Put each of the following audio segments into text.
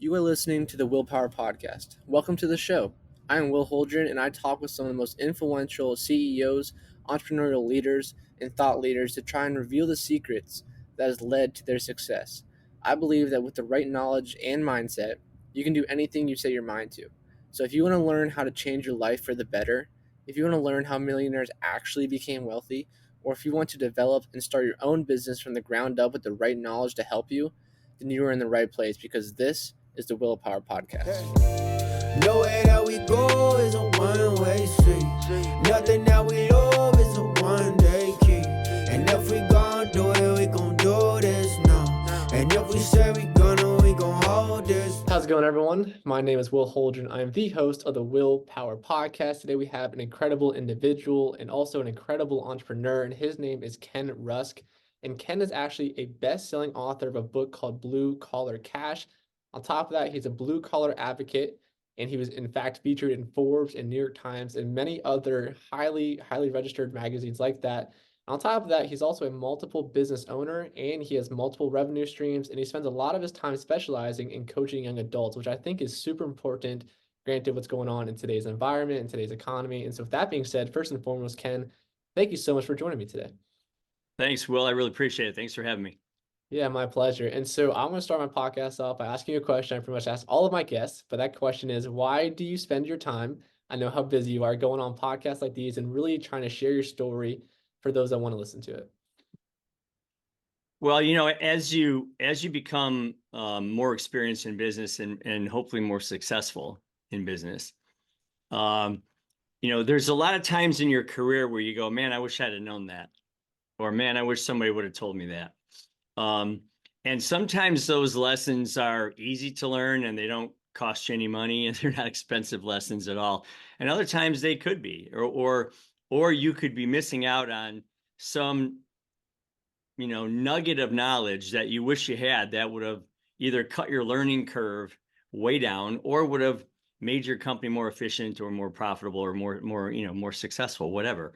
You are listening to the Willpower Podcast. Welcome to the show. I am Will Holdren, and I talk with some of the most influential CEOs, entrepreneurial leaders, and thought leaders to try and reveal the secrets that has led to their success. I believe that with the right knowledge and mindset, you can do anything you set your mind to. So if you want to learn how to change your life for the better, if you want to learn how millionaires actually became wealthy, or if you want to develop and start your own business from the ground up with the right knowledge to help you, then you are in the right place because this is the Willpower Podcast. Nowhere that we go is a one-way street. Nothing that we love is a one-day key. And if we gon' do it, we gon' do this now. And if we say we gon' hold this. How's it going, everyone? My name is Will Holdren. I am the host of the Willpower Podcast. Today we have an incredible individual and also an incredible entrepreneur, and his name is Ken Rusk. And Ken is actually a best-selling author of a book called Blue Collar Cash. On top of that, he's a blue-collar advocate, and he was in fact featured in Forbes and New York Times and many other highly registered magazines like that. On top of that, he's also a multiple business owner, and he has multiple revenue streams, and he spends a lot of his time specializing in coaching young adults, which I think is super important, granted what's going on in today's environment and today's economy. And so with that being said, first and foremost, Ken, thank you so much for joining me today. Thanks, Will. I really appreciate it. Thanks for having me. Yeah, my pleasure. And so I'm going to start my podcast off by asking you a question I pretty much ask all of my guests, but that question is, why do you spend your time? I know how busy you are going on podcasts like these and really trying to share your story for those that want to listen to it. Well, as you become more experienced in business and hopefully more successful in business, there's a lot of times in your career where you go, man, I wish I'd have known that, or man, I wish somebody would have told me that. And sometimes those lessons are easy to learn and they don't cost you any money and they're not expensive lessons at all. And other times they could be, or you could be missing out on some, nugget of knowledge that you wish you had that would have either cut your learning curve way down or would have made your company more efficient or more profitable or more successful, whatever.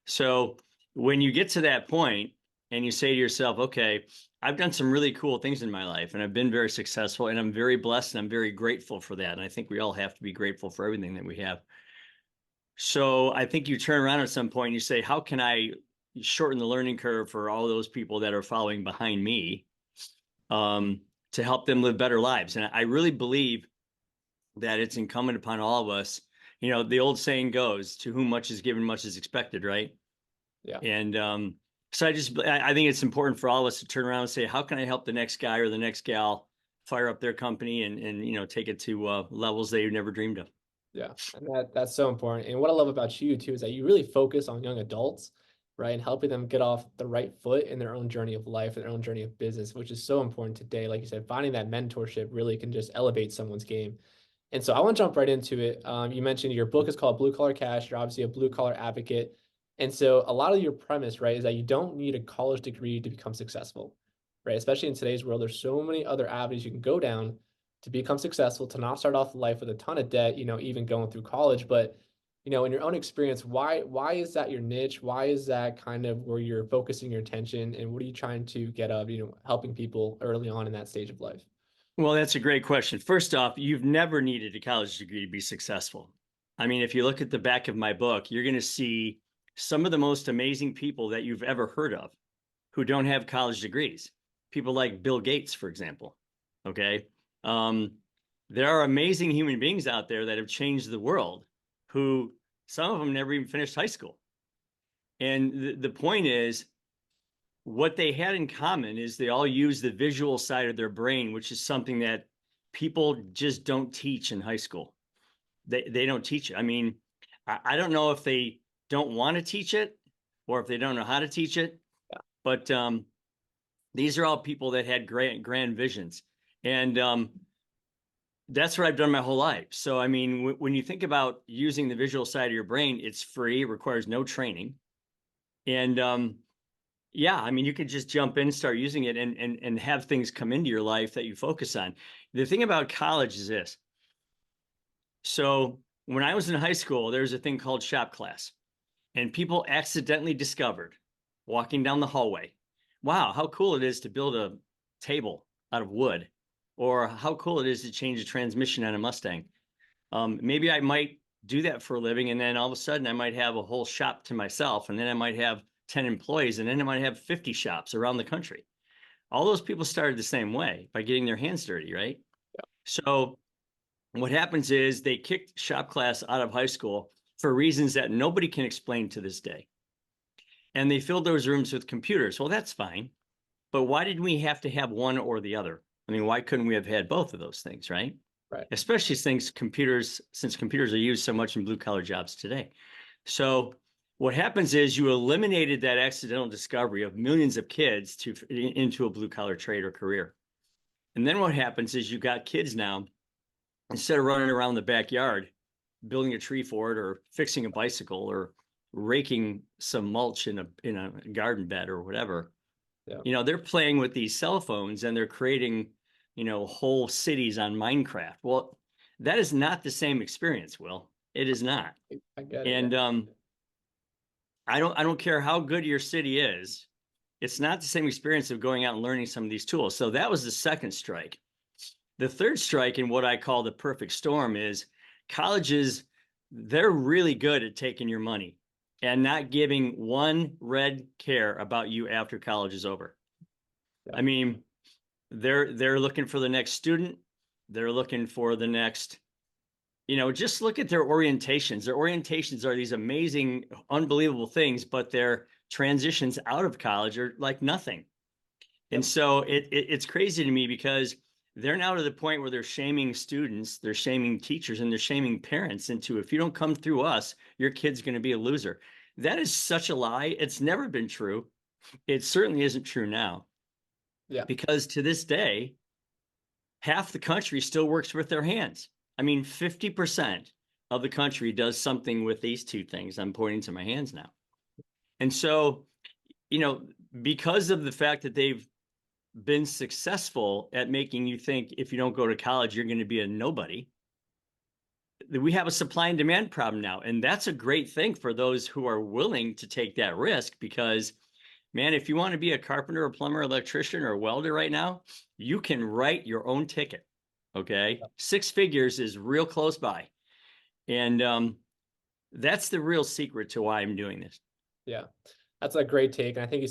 So when you get to that point and you say to yourself, okay, I've done some really cool things in my life and I've been very successful and I'm very blessed and I'm very grateful for that. And I think we all have to be grateful for everything that we have. So I think you turn around at some point and you say, how can I shorten the learning curve for all those people that are following behind me to help them live better lives? And I really believe that it's incumbent upon all of us. The old saying goes, to whom much is given, much is expected, right? Yeah. And so I think it's important for all of us to turn around and say, how can I help the next guy or the next gal fire up their company and take it to levels they've never dreamed of? Yeah, and that's so important. And what I love about you too is that you really focus on young adults, right, and helping them get off the right foot in their own journey of life, and their own journey of business, which is so important today. Like you said, finding that mentorship really can just elevate someone's game. And so I want to jump right into it. You mentioned your book is called Blue Collar Cash. You're obviously a blue collar advocate. And so a lot of your premise, right, is that you don't need a college degree to become successful, right? Especially in today's world, there's so many other avenues you can go down to become successful, to not start off life with a ton of debt, even going through college. But, in your own experience, why is that your niche? Why is that kind of where you're focusing your attention? And what are you trying to get of, helping people early on in that stage of life? Well, that's a great question. First off, you've never needed a college degree to be successful. I mean, if you look at the back of my book, you're going to see some of the most amazing people that you've ever heard of who don't have college degrees. People like Bill Gates, for example. Okay. There are amazing human beings out there that have changed the world who some of them never even finished high school. And the point is, what they had in common is they all use the visual side of their brain, which is something that people just don't teach in high school. They don't teach it. I mean, I don't know if they don't want to teach it or if they don't know how to teach it. Yeah. But these are all people that had grand visions. And that's what I've done my whole life. So, I mean, when you think about using the visual side of your brain, it's free, it requires no training. And yeah, I mean, you could just jump in, start using it and have things come into your life that you focus on. The thing about college is this. So when I was in high school, there was a thing called shop class. And people accidentally discovered, walking down the hallway, wow, how cool it is to build a table out of wood or how cool it is to change a transmission on a Mustang. Maybe I might do that for a living, and then all of a sudden I might have a whole shop to myself, and then I might have 10 employees, and then I might have 50 shops around the country. All those people started the same way, by getting their hands dirty, right? Yeah. So what happens is they kicked shop class out of high school for reasons that nobody can explain to this day. And they filled those rooms with computers. Well, that's fine. But why did we have to have one or the other? I mean, why couldn't we have had both of those things, right? Right. Especially since computers are used so much in blue collar jobs today. So what happens is you eliminated that accidental discovery of millions of kids into a blue collar trade or career. And then what happens is you got kids now, instead of running around the backyard, building a tree fort or fixing a bicycle or raking some mulch in a garden bed or whatever, Yeah. they're playing with these cell phones and they're creating, whole cities on Minecraft. Well, that is not the same experience, Will. It is not. I get it. And Yeah. I don't care how good your city is. It's not the same experience of going out and learning some of these tools. So that was the second strike. The third strike, in what I call the perfect storm, is colleges, they're really good at taking your money and not giving one red care about you after college is over. Yeah. I mean, they're looking for the next student. They're looking for the next, just look at their orientations. Their orientations are these amazing, unbelievable things, but their transitions out of college are like nothing. And so it's crazy to me, because they're now to the point where they're shaming students, they're shaming teachers, and they're shaming parents into, if you don't come through us, your kid's going to be a loser. That is such a lie. It's never been true. It certainly isn't true now. Yeah. Because to this day, half the country still works with their hands. I mean, 50% of the country does something with these two things. I'm pointing to my hands now. And so, because of the fact that they've been successful at making you think if you don't go to college, you're going to be a nobody, we have a supply and demand problem now. And that's a great thing for those who are willing to take that risk, because, man, if you want to be a carpenter, a plumber, electrician, or a welder right now, you can write your own ticket. Okay. 6 figures is real close by. And that's the real secret to why I'm doing this. Yeah. That's a great take. And I think you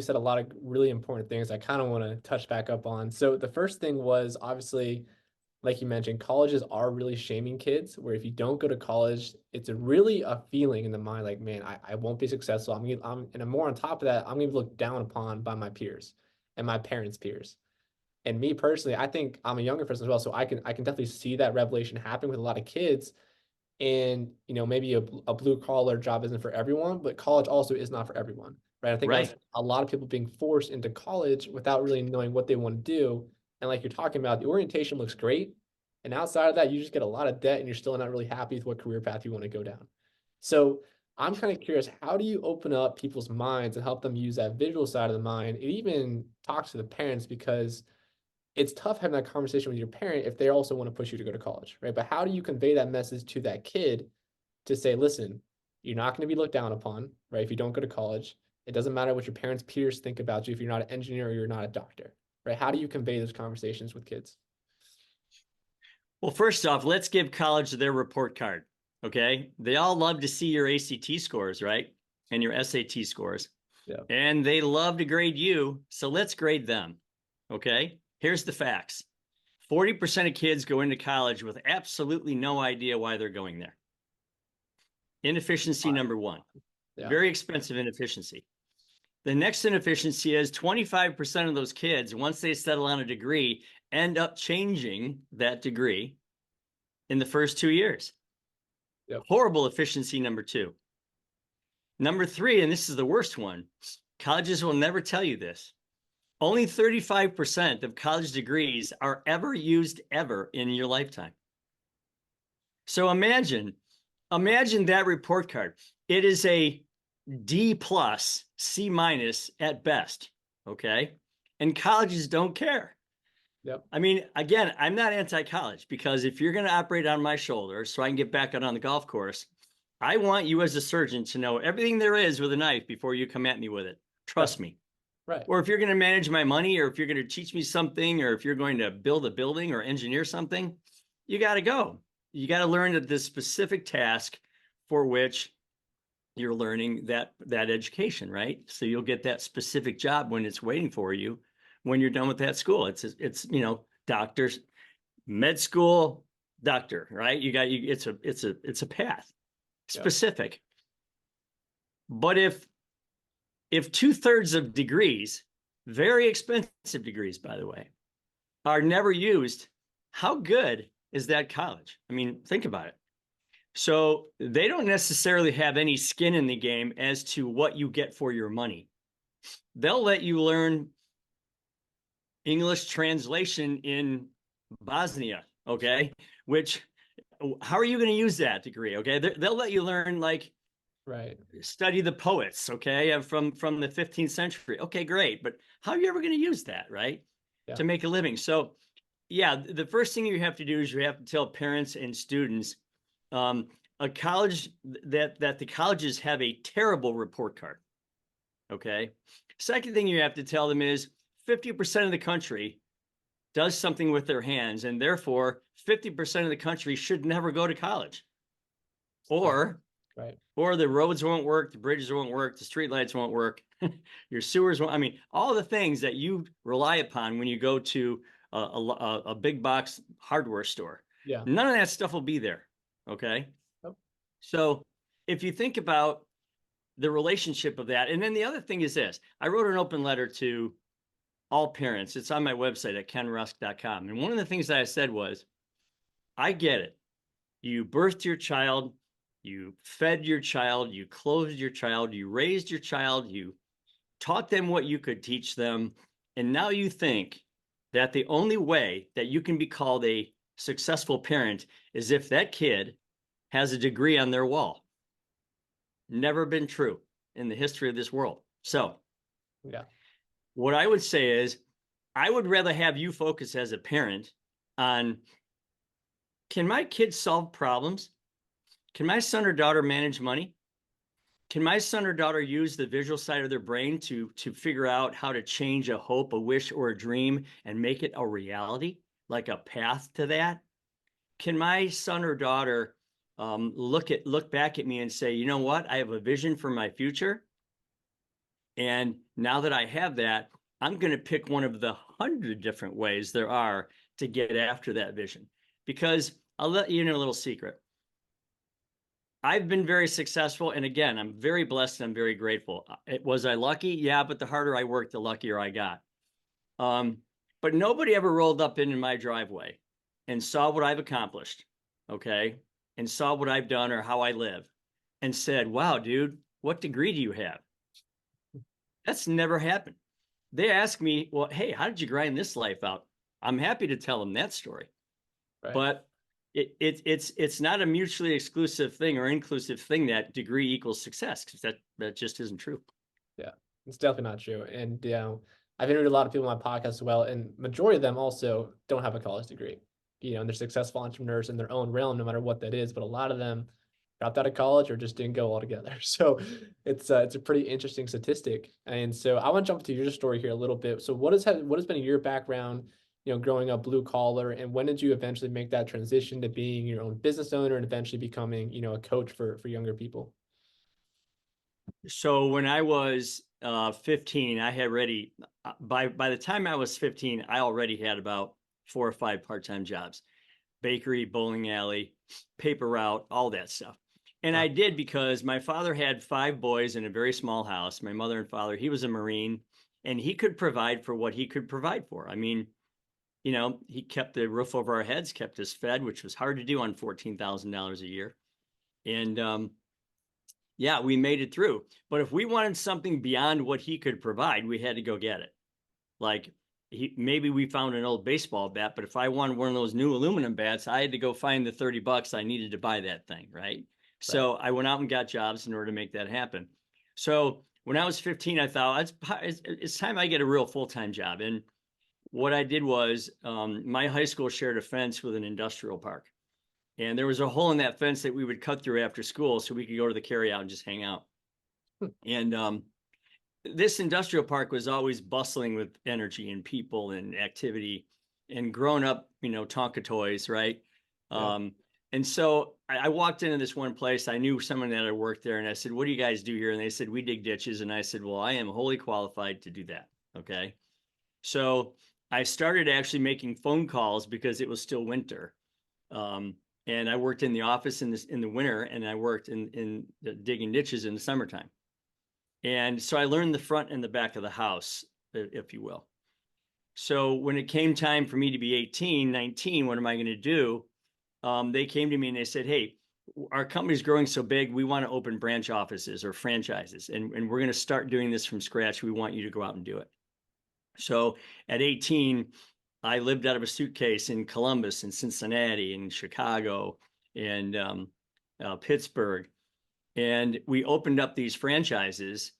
said a lot of really important things I kind of want to touch back up on. So the first thing was, obviously, like you mentioned, colleges are really shaming kids, where if you don't go to college, it's really a feeling in the mind like, man, I won't be successful. And more on top of that, I'm going to be looked down upon by my peers and my parents' peers. And me personally, I think I'm a younger person as well, so I can definitely see that revelation happen with a lot of kids. And maybe a blue collar job isn't for everyone, but college also is not for everyone, right? I think that's a lot of people being forced into college without really knowing what they want to do. And like you're talking about, the orientation looks great, and outside of that, you just get a lot of debt, and you're still not really happy with what career path you want to go down. So I'm kind of curious, how do you open up people's minds and help them use that visual side of the mind? It even talks to the parents, because it's tough having that conversation with your parent if they also want to push you to go to college, right? But how do you convey that message to that kid to say, listen, you're not going to be looked down upon, right? If you don't go to college, it doesn't matter what your parents' peers think about you if you're not an engineer or you're not a doctor, right? How do you convey those conversations with kids? Well, first off, let's give college their report card, okay? They all love to see your ACT scores, right? And your SAT scores. Yeah. And they love to grade you, so let's grade them, okay? Here's the facts. 40% of kids go into college with absolutely no idea why they're going there. Inefficiency number one. Yeah. Very expensive inefficiency. The next inefficiency is 25% of those kids, once they settle on a degree, end up changing that degree in the first 2 years. Yep. Horrible efficiency number two. Number three, and this is the worst one, colleges will never tell you this. Only 35% of college degrees are ever used ever in your lifetime. So imagine that report card. It is a D+, C- at best, okay? And colleges don't care. Yep. I mean, again, I'm not anti-college, because if you're going to operate on my shoulders so I can get back out on the golf course, I want you as a surgeon to know everything there is with a knife before you come at me with it. Trust me. Right. Or if you're going to manage my money, or if you're going to teach me something, or if you're going to build a building or engineer something, you got to go. You got to learn the specific task for which you're learning that education, right? So you'll get that specific job when it's waiting for you when you're done with that school. It's doctors, med school, doctor, right? It's a path, specific. But if 2/3 of degrees, very expensive degrees, by the way, are never used, how good is that college? I mean, think about it. So they don't necessarily have any skin in the game as to what you get for your money. They'll let you learn English translation in Bosnia, okay? Which, how are you going to use that degree, okay? They'll let you learn, like, Right. study the poets, okay, from the 15th century. Okay, great. But how are you ever going to use that, right? Yeah. To make a living. So yeah, the first thing you have to do is you have to tell parents and students a college that the colleges have a terrible report card. Okay. Second thing you have to tell them is 50% of the country does something with their hands, and therefore 50% of the country should never go to college. Or Right. or the roads won't work, the bridges won't work, the streetlights won't work, your sewers won't. I mean, all the things that you rely upon when you go to a big box hardware store. Yeah. None of that stuff will be there. Okay. Yep. So if you think about the relationship of that, and then the other thing is this: I wrote an open letter to all parents. It's on my website at kenrusk.com. And one of the things that I said was, I get it. You birthed your child, you fed your child, you clothed your child, you raised your child, you taught them what you could teach them. And now you think that the only way that you can be called a successful parent is if that kid has a degree on their wall. Never been true in the history of this world. So, Yeah. what I would say is, I would rather have you focus as a parent on, can my kids solve problems? Can my son or daughter manage money? Can my son or daughter use the visual side of their brain to figure out how to change a hope, a wish, or a dream and make it a reality, like a path to that? Can my son or daughter look back at me and say, you know what? I have a vision for my future. And now that I have that, I'm going to pick one of the 100 different ways there are to get after that vision. Because I'll let you know a little secret. I've been very successful. And again, I'm very blessed and I'm very grateful. Was I lucky? Yeah, but the harder I worked, the luckier I got. But nobody ever rolled up into my driveway and saw what I've accomplished, okay, and saw what I've done or how I live and said, wow, dude, what degree do you have? That's never happened. They ask me, well, hey, how did you grind this life out? I'm happy to tell them that story. Right. But it's not a mutually exclusive thing or inclusive thing that degree equals success, because that just isn't true. Yeah, it's definitely not true. And I've interviewed a lot of people on my podcast as well, and majority of them also don't have a college degree. And they're successful entrepreneurs in their own realm, no matter what that is. But a lot of them dropped out of college or just didn't go altogether. So it's a pretty interesting statistic. And so I want to jump to your story here a little bit. So what has been your background, growing up blue collar, and when did you eventually make that transition to being your own business owner and eventually becoming, a coach for younger people? So when I was 15, I had already, by the time I was 15, I already had about 4 or 5 part-time jobs: bakery, bowling alley, paper route, all that stuff. And I did because my father had 5 boys in a very small house. My mother and father, he was a Marine, and he could provide for what he could provide for. I mean, he kept the roof over our heads, kept us fed, which was hard to do on $14,000 a year. And yeah, we made it through. But if we wanted something beyond what he could provide, we had to go get it. Like, maybe we found an old baseball bat, but if I wanted one of those new aluminum bats, I had to go find the $30 I needed to buy that thing, right? So I went out and got jobs in order to make that happen. So when I was 15, I thought, it's time I get a real full-time job. And what I did was, my high school shared a fence with an industrial park. And there was a hole in that fence that we would cut through after school so we could go to the carryout and just hang out. And this industrial park was always bustling with energy and people and activity, and growing up, Tonka toys, right? Yeah. And so I walked into this one place. I knew someone that had worked there, and I said, "What do you guys do here?" And they said, "We dig ditches." And I said, "Well, I am wholly qualified to do that." Okay. So I started actually making phone calls because it was still winter. And I worked in the office in the winter, and I worked in digging ditches in the summertime. And so I learned the front and the back of the house, if you will. So when it came time for me to be 18, 19, what am I going to do? They came to me and they said, "Hey, our company's growing so big, we want to open branch offices or franchises, and we're going to start doing this from scratch. We want you to go out and do it." So at 18, I lived out of a suitcase in Columbus and Cincinnati and Chicago and Pittsburgh. And we opened up these franchises,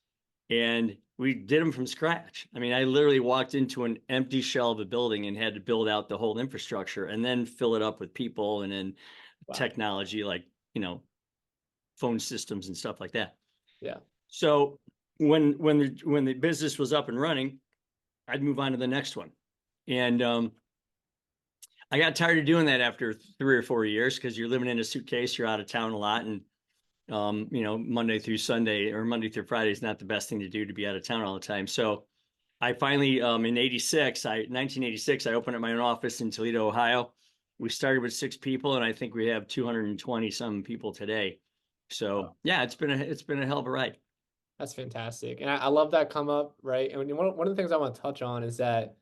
and we did them from scratch. I mean, I literally walked into an empty shell of a building and had to build out the whole infrastructure and then fill it up with people and then Wow. technology, like, phone systems and stuff like that. Yeah. So when the business was up and running, I'd move on to the next one. And I got tired of doing that after 3 or 4 years, because you're living in a suitcase, you're out of town a lot, and Monday through Sunday or Monday through Friday is not the best thing to do, to be out of town all the time. So I finally, in 1986, I opened up my own office in Toledo, Ohio. We started with 6 people, and I think we have 220 some people today. So yeah, it's been a hell of a ride. That's fantastic. And I love that come up, right? And one of the things I want to touch on is that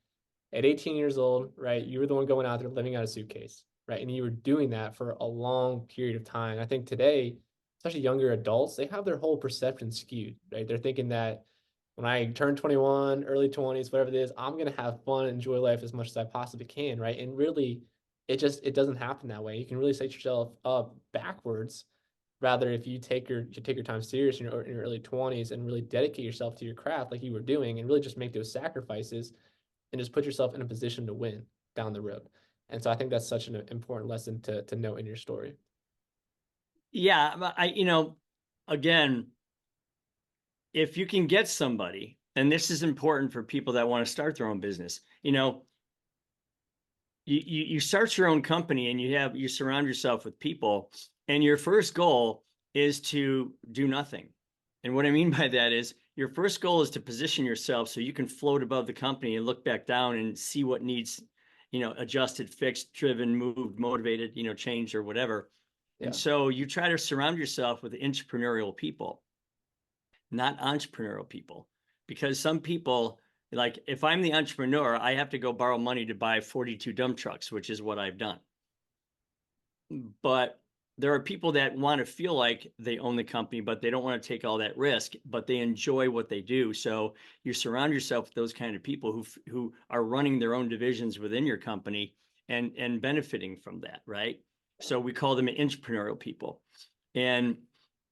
at 18 years old, right, you were the one going out there living out a suitcase, right? And you were doing that for a long period of time. I think today, especially younger adults, they have their whole perception skewed, right? They're thinking that when I turn 21, early 20s, whatever it is, I'm going to have fun, enjoy life as much as I possibly can, right? And really, it doesn't happen that way. You can really set yourself up backwards. Rather, if you take your time serious in your early 20s and really dedicate yourself to your craft like you were doing, and really just make those sacrifices and just put yourself in a position to win down the road. And so I think that's such an important lesson to note in your story. Yeah, again, if you can get somebody, and this is important for people that want to start their own business, you start your own company, and you surround yourself with people, and your first goal is to do nothing. And what I mean by that is, your first goal is to position yourself so you can float above the company and look back down and see what needs, adjusted, fixed, driven, moved, motivated, changed or whatever. Yeah. And so you try to surround yourself with entrepreneurial people, not entrepreneurial people, because some people, like, if I'm the entrepreneur, I have to go borrow money to buy 42 dump trucks, which is what I've done. But there are people that want to feel like they own the company, but they don't want to take all that risk, but they enjoy what they do. So you surround yourself with those kind of people who are running their own divisions within your company and benefiting from that, right? So we call them entrepreneurial people. And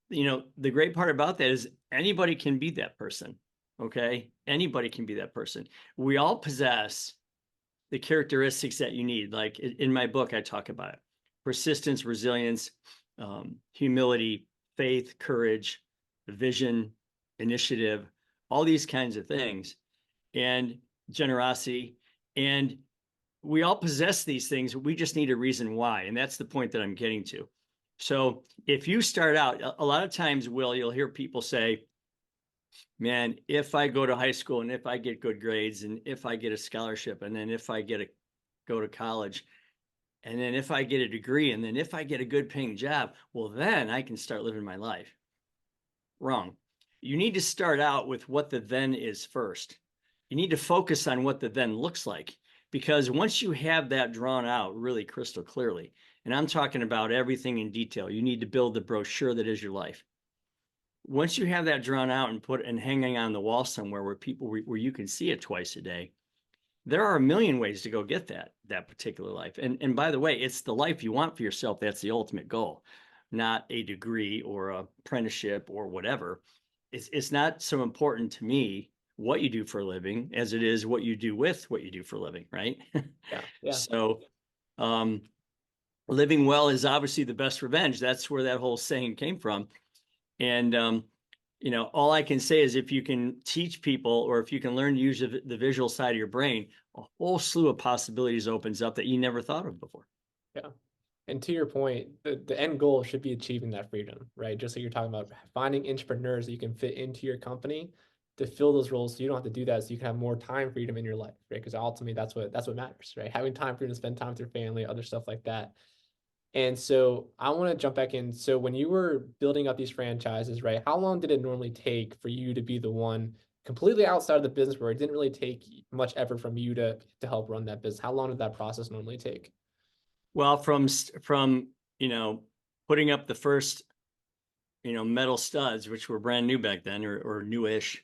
the great part about that is anybody can be that person. Okay, anybody can be that person. We all possess the characteristics that you need. Like in my book, I talk about it. Persistence, resilience, humility, faith, courage, vision, initiative, all these kinds of things, and generosity. And we all possess these things. We just need a reason why. And that's the point that I'm getting to. So if you start out, a lot of times, Will, you'll hear people say, "Man, if I go to high school and if I get good grades and if I get a scholarship and then if I go to college, and then if I get a degree, and then if I get a good paying job, well, then I can start living my life." Wrong. You need to start out with what the then is first. You need to focus on what the then looks like, because once you have that drawn out really crystal clearly, and I'm talking about everything in detail, you need to build the brochure that is your life. Once you have that drawn out and hanging on the wall somewhere where you can see it twice a day, there are a million ways to go get that particular life. And by the way, it's the life you want for yourself. That's the ultimate goal, not a degree or a apprenticeship or whatever. It's not so important to me what you do for a living as it is what you do with what you do for a living, right? Yeah. So living well is obviously the best revenge. That's where that whole saying came from. And all I can say is if you can teach people, or if you can learn to use the visual side of your brain, a whole slew of possibilities opens up that you never thought of before. Yeah. And to your point, the end goal should be achieving that freedom, right? Just like you're talking about finding entrepreneurs that you can fit into your company to fill those roles, so you don't have to do that, so you can have more time freedom in your life, right? Because ultimately that's what matters, right? Having time freedom to spend time with your family, other stuff like that. And so I want to jump back in. So when you were building up these franchises, right, how long did it normally take for you to be the one completely outside of the business where it didn't really take much effort from you to help run that business? How long did that process normally take? Well, from putting up the first metal studs, which were brand new back then, or newish,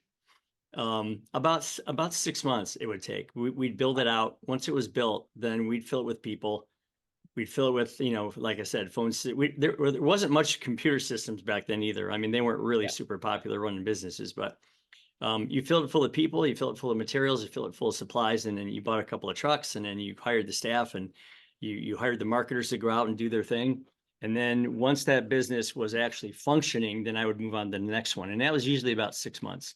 about 6 months it would take. We'd build it out. Once it was built, then we'd fill it with people. We'd fill it with, like I said, phones. There wasn't much computer systems back then either. I mean, they weren't really super popular running businesses, but you filled it full of people, you fill it full of materials, you fill it full of supplies, and then you bought a couple of trucks, and then you hired the staff, and you hired the marketers to go out and do their thing. And then once that business was actually functioning, then I would move on to the next one. And that was usually about 6 months.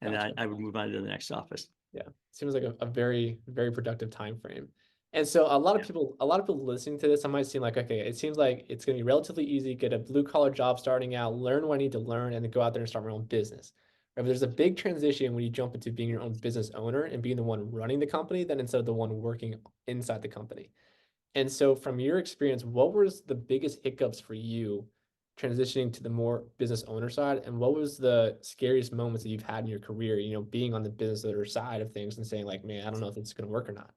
And Gotcha. I would move on to the next office. Yeah, seems like a very, very productive time frame. And so a lot of people listening to this, I might seem like, okay, it seems like it's going to be relatively easy, get a blue collar job starting out, learn what I need to learn, and then go out there and start my own business. Right? But there's a big transition when you jump into being your own business owner and being the one running the company, then instead of the one working inside the company. And so from your experience, what was the biggest hiccups for you transitioning to the more business owner side? And what was the scariest moments that you've had in your career, being on the business owner side of things and saying like, man, I don't know if it's going to work or not?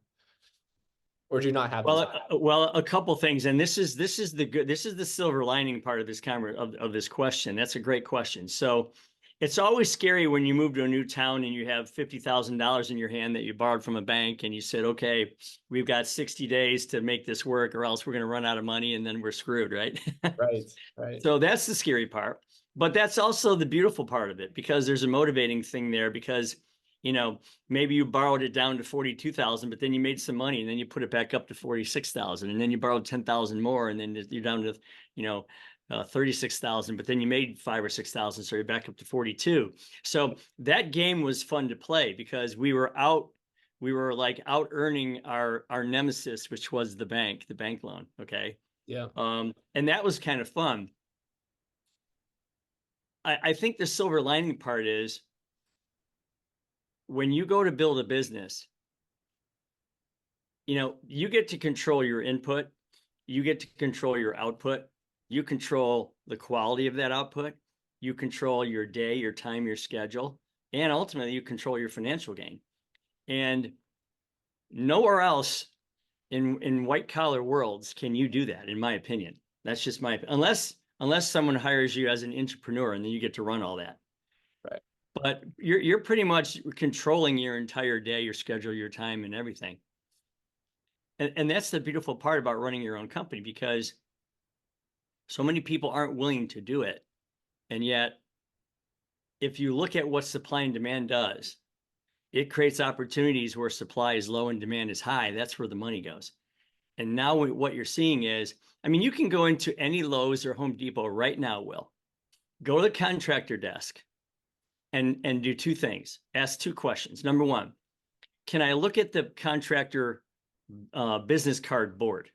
Or do you not have those? Well, a couple things, and this is the silver lining part of this of this question. That's a great question. So it's always scary when you move to a new town and you have $50,000 in your hand that you borrowed from a bank, and you said, okay, we've got 60 days to make this work, or else we're going to run out of money and then we're screwed, right? Right. So that's the scary part. But that's also the beautiful part of it, because there's a motivating thing there, because maybe you borrowed it down to 42,000, but then you made some money, and then you put it back up to 46,000, and then you borrowed 10,000 more, and then you're down to 36,000, but then you made 5 or 6,000, so you're back up to 42. So that game was fun to play, because we were like out earning our nemesis, which was the bank loan. Okay. Yeah. And that was kind of fun. I think the silver lining part is, when you go to build a business, you get to control your input, you get to control your output, you control the quality of that output, you control your day, your time, your schedule, and ultimately you control your financial gain. And nowhere else in white collar worlds can you do that, in my opinion. That's just unless someone hires you as an entrepreneur, and then you get to run all that. Right. But you're pretty much controlling your entire day, your schedule, your time, and everything. And that's the beautiful part about running your own company, because so many people aren't willing to do it. And yet, if you look at what supply and demand does, it creates opportunities where supply is low and demand is high. That's where the money goes. And now what you're seeing is, I mean, you can go into any Lowe's or Home Depot right now, Will. Go to the contractor desk and do two things. Ask two questions. Number one, can I look at the contractor business card board?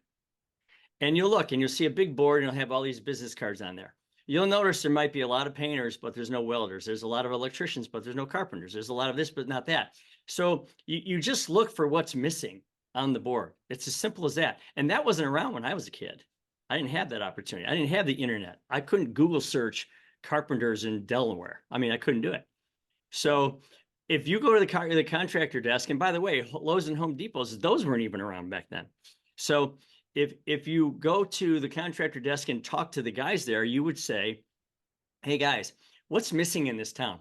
And you'll look and you'll see a big board, and it'll have all these business cards on there. You'll notice there might be a lot of painters, but there's no welders. There's a lot of electricians, but there's no carpenters. There's a lot of this, but not that. So you just look for what's missing on the board. It's as simple as that. And that wasn't around when I was a kid. I didn't have that opportunity. I didn't have the internet. I couldn't Google search carpenters in Delaware. I mean, I couldn't do it. So if you go to the contractor desk, and by the way, Lowe's and Home Depots, those weren't even around back then. So if you go to the contractor desk and talk to the guys there, you would say, hey guys, what's missing in this town?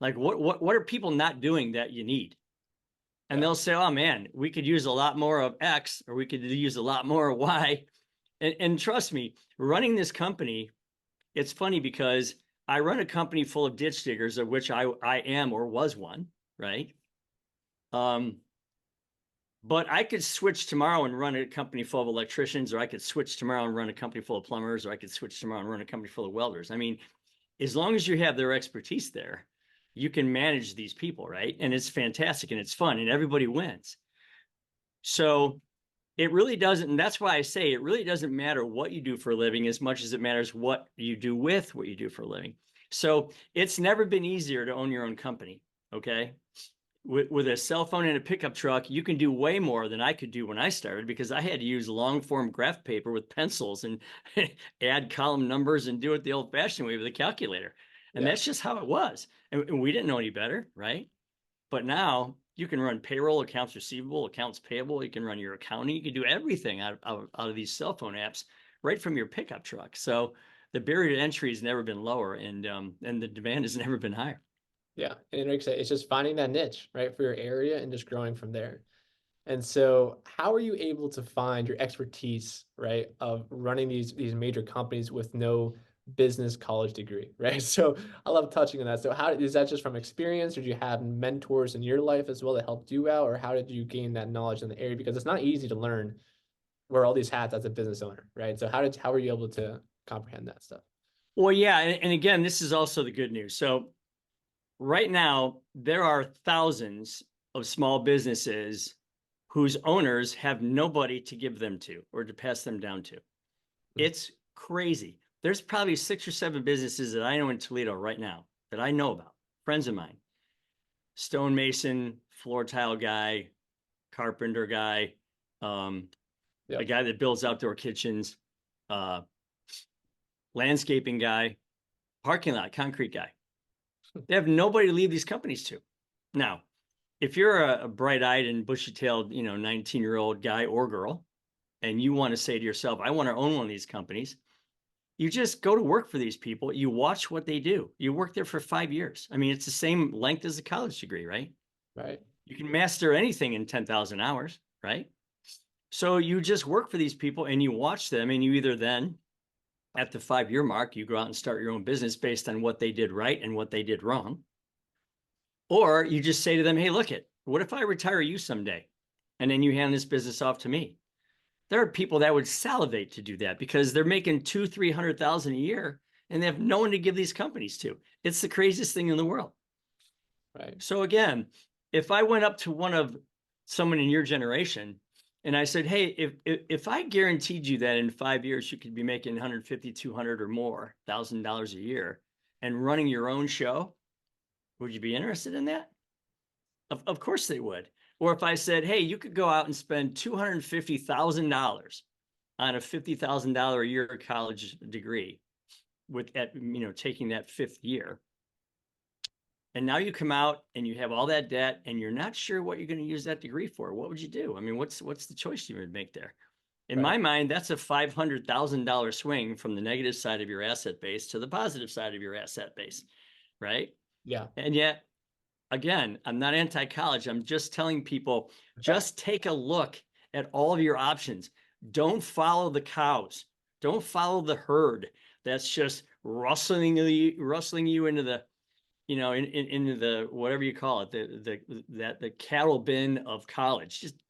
Like what are people not doing that you need? And they'll say, oh man, we could use a lot more of X, or we could use a lot more of Y. And trust me, running this company, it's funny because I run a company full of ditch diggers, of which I am or was one, right? But I could switch tomorrow and run a company full of electricians, or I could switch tomorrow and run a company full of plumbers, or I could switch tomorrow and run a company full of welders. I mean, as long as you have their expertise there, you can manage these people, right? And it's fantastic and it's fun and everybody wins. So it really doesn't, and that's why I say it really doesn't matter what you do for a living as much as it matters what you do with what you do for a living. So it's never been easier to own your own company, okay? With a cell phone and a pickup truck, you can do way more than I could do when I started, because I had to use long form graph paper with pencils and add column numbers and do it the old fashioned way with a calculator. And that's just how it was. And we didn't know any better, right? But now you can run payroll, accounts receivable, accounts payable. You can run your accounting. You can do everything out of these cell phone apps right from your pickup truck. So the barrier to entry has never been lower, and the demand has never been higher. Yeah. And Rick said, it's just finding that niche, right, for your area and just growing from there. And so how are you able to find your expertise, right, of running these major companies with no business college degree, right? So I love touching on that. So how is that just from experience, or did you have mentors in your life as well that helped you out, or how did you gain that knowledge in the area? Because it's not easy to learn, wear all these hats as a business owner, right? So how were you able to comprehend that stuff? Well, yeah. And again, this is also the good news. So right now, there are thousands of small businesses whose owners have nobody to give them to or to pass them down to. It's crazy. There's probably 6 or 7 businesses that I know in Toledo right now that I know about, friends of mine, stonemason, floor tile guy, carpenter guy, a guy that builds outdoor kitchens, landscaping guy, parking lot, concrete guy. They have nobody to leave these companies to. Now, if you're a bright-eyed and bushy-tailed, 19-year-old guy or girl, and you want to say to yourself, I want to own one of these companies, you just go to work for these people. You watch what they do. You work there for 5 years. I mean, it's the same length as a college degree, right? Right. You can master anything in 10,000 hours, right? So you just work for these people and you watch them, and you either then, at the 5-year mark, you go out and start your own business based on what they did right and what they did wrong. Or you just say to them, hey, look it, what if I retire you someday? And then you hand this business off to me. There are people that would salivate to do that because they're making $200,000-300,000 a year and they have no one to give these companies to. It's the craziest thing in the world. Right. So again, if I went up to someone in your generation and I said, hey, if I guaranteed you that in 5 years you could be making $150,000, $200,000 or more $1,000 a year and running your own show, would you be interested in that? Of course they would. Or if I said, hey, you could go out and spend $250,000 on a $50,000 a year college degree taking that 5th year. And now you come out and you have all that debt and you're not sure what you're going to use that degree for. What would you do? I mean, what's the choice you would make there? In my mind, that's a $500,000 swing from the negative side of your asset base to the positive side of your asset base, right? Yeah. And yet, again, I'm not anti-college. I'm just telling people, just take a look at all of your options. Don't follow the cows. Don't follow the herd that's just rustling you into the, into the, whatever you call it, the cattle bin of college. Just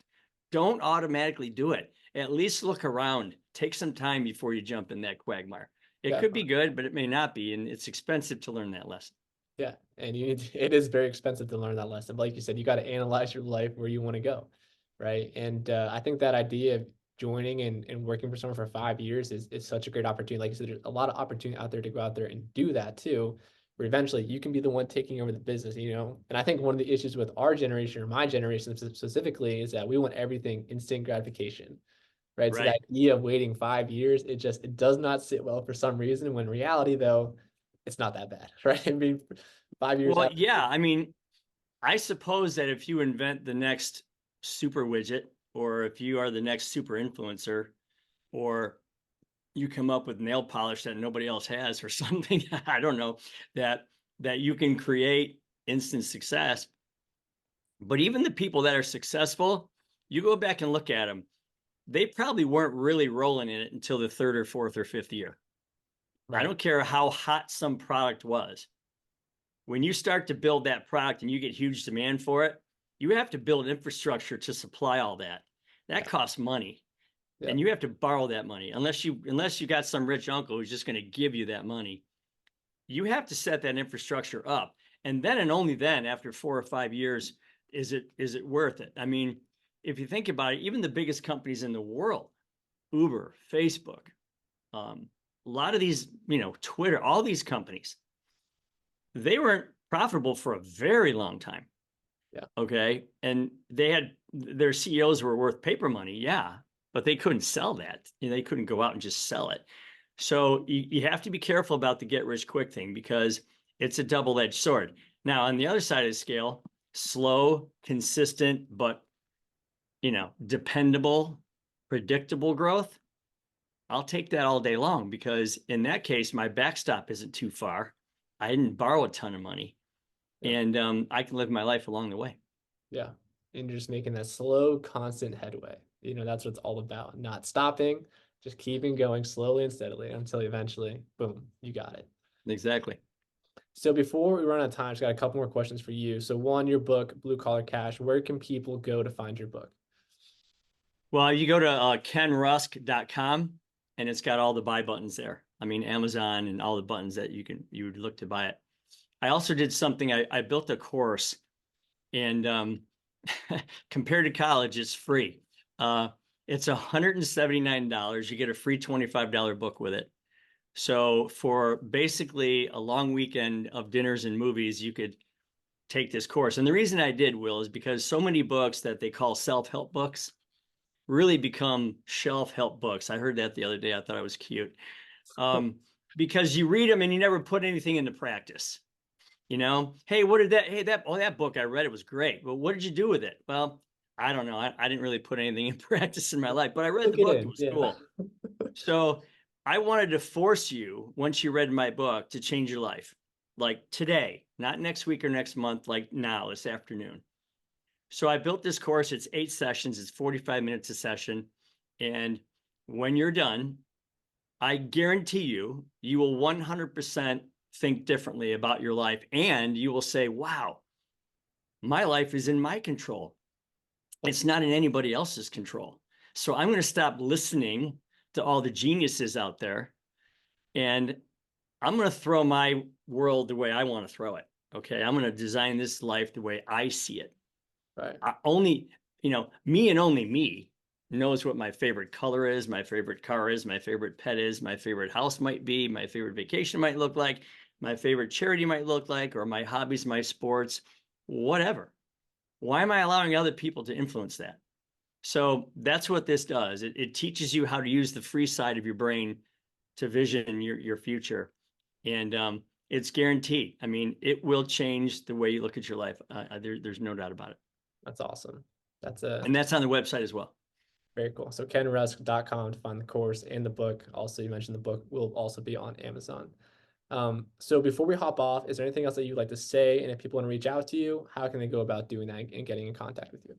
don't automatically do it. At least look around. Take some time before you jump in that quagmire. It could be good, but it may not be, and it's expensive to learn that lesson. Yeah. And it is very expensive to learn that lesson. But like you said, you got to analyze your life where you want to go. Right. And I think that idea of joining and working for someone for 5 years is such a great opportunity. Like you said, there's a lot of opportunity out there to go out there and do that too, where eventually you can be the one taking over the business, And I think one of the issues with our generation, or my generation specifically, is that we want everything instant gratification. Right. So the idea of waiting 5 years, it does not sit well for some reason, when in reality, though, it's not that bad, right? I mean, 5 years. Well, yeah. I mean, I suppose that if you invent the next super widget, or if you are the next super influencer, or you come up with nail polish that nobody else has or something, I don't know, that you can create instant success. But even the people that are successful, you go back and look at them, they probably weren't really rolling in it until the 3rd or 4th or 5th year. Right. I don't care how hot some product was. When you start to build that product and you get huge demand for it, you have to build infrastructure to supply all that. That costs money. And you have to borrow that money. Unless you got some rich uncle who's just going to give you that money, you have to set that infrastructure up. And then, and only then, after 4 or 5 years, is it worth it? I mean, if you think about it, even the biggest companies in the world, Uber, Facebook, a lot of these, Twitter, all these companies, they weren't profitable for a very long time. Yeah. Okay. And their CEOs were worth paper money. Yeah. But they couldn't sell that. They couldn't go out and just sell it. So you have to be careful about the get rich quick thing, because it's a double-edged sword. Now, on the other side of the scale, slow, consistent, but, dependable, predictable growth, I'll take that all day long, because in that case, my backstop isn't too far. I didn't borrow a ton of money, and I can live my life along the way. Yeah. And you're just making that slow, constant headway. That's what it's all about. Not stopping, just keeping going slowly and steadily until eventually, boom, you got it. Exactly. So before we run out of time, I just got a couple more questions for you. So one, your book, Blue Collar Cash, where can people go to find your book? Well, you go to kenrusk.com, and it's got all the buy buttons there. I mean, Amazon and all the buttons that you would look to buy it. I also did something, I built a course, and compared to college, it's free. It's $179. You get a free $25 book with it. So for basically a long weekend of dinners and movies, you could take this course. And the reason I did, Will, is because so many books that they call self-help books really become shelf help books. I heard that the other day. I thought it was cute. Because you read them and you never put anything into practice. Hey, that book I read, it was great. Well, what did you do with it? Well, I don't know. I didn't really put anything in practice in my life, but I read the book. It was cool. So I wanted to force you, once you read my book, to change your life. Like today, not next week or next month, like now, this afternoon. So I built this course. It's 8 sessions. It's 45 minutes a session. And when you're done, I guarantee you will 100% think differently about your life. And you will say, wow, my life is in my control. It's not in anybody else's control. So I'm going to stop listening to all the geniuses out there, and I'm going to throw my world the way I want to throw it. Okay. I'm going to design this life the way I see it. Right. Me and only me knows what my favorite color is, my favorite car is, my favorite pet is, my favorite house might be, my favorite vacation might look like, my favorite charity might look like, or my hobbies, my sports, whatever. Why am I allowing other people to influence that? So that's what this does. It teaches you how to use the free side of your brain to vision your future. And it's guaranteed. I mean, it will change the way you look at your life. There's no doubt about it. That's awesome. And that's on the website as well. Very cool. So kenrusk.com to find the course and the book. Also, you mentioned the book will also be on Amazon. So before we hop off, is there anything else that you'd like to say? And if people want to reach out to you, how can they go about doing that and getting in contact with you?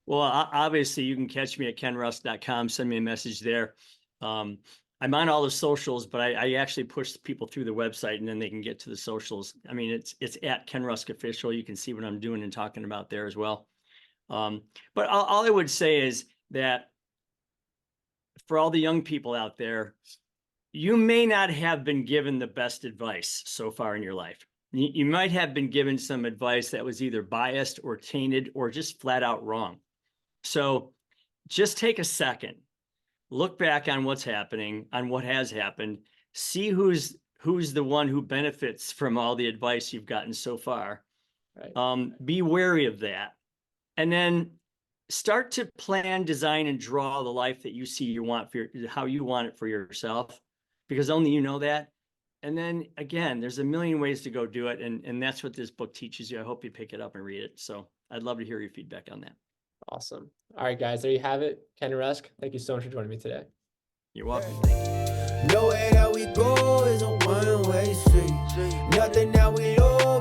Well, obviously you can catch me at kenrusk.com, send me a message there. I'm on all the socials, but I actually push people through the website, and then they can get to the socials. I mean, it's at Ken Rusk Official. You can see what I'm doing and talking about there as well. But all I would say is that for all the young people out there, you may not have been given the best advice so far in your life. You might have been given some advice that was either biased or tainted or just flat out wrong. So just take a second, look back on what's happening, on what has happened, see who's the one who benefits from all the advice you've gotten so far. Right. Be wary of that. And then start to plan, design, and draw the life that you see you want for how you want it for yourself, because only you know that. And then again, there's a million ways to go do it. And that's what this book teaches you. I hope you pick it up and read it. So I'd love to hear your feedback on that. Awesome. All right, guys, there you have it. Ken Rusk, thank you so much for joining me today. You're welcome. Nowhere that we go is a one-way street. Nothing that we know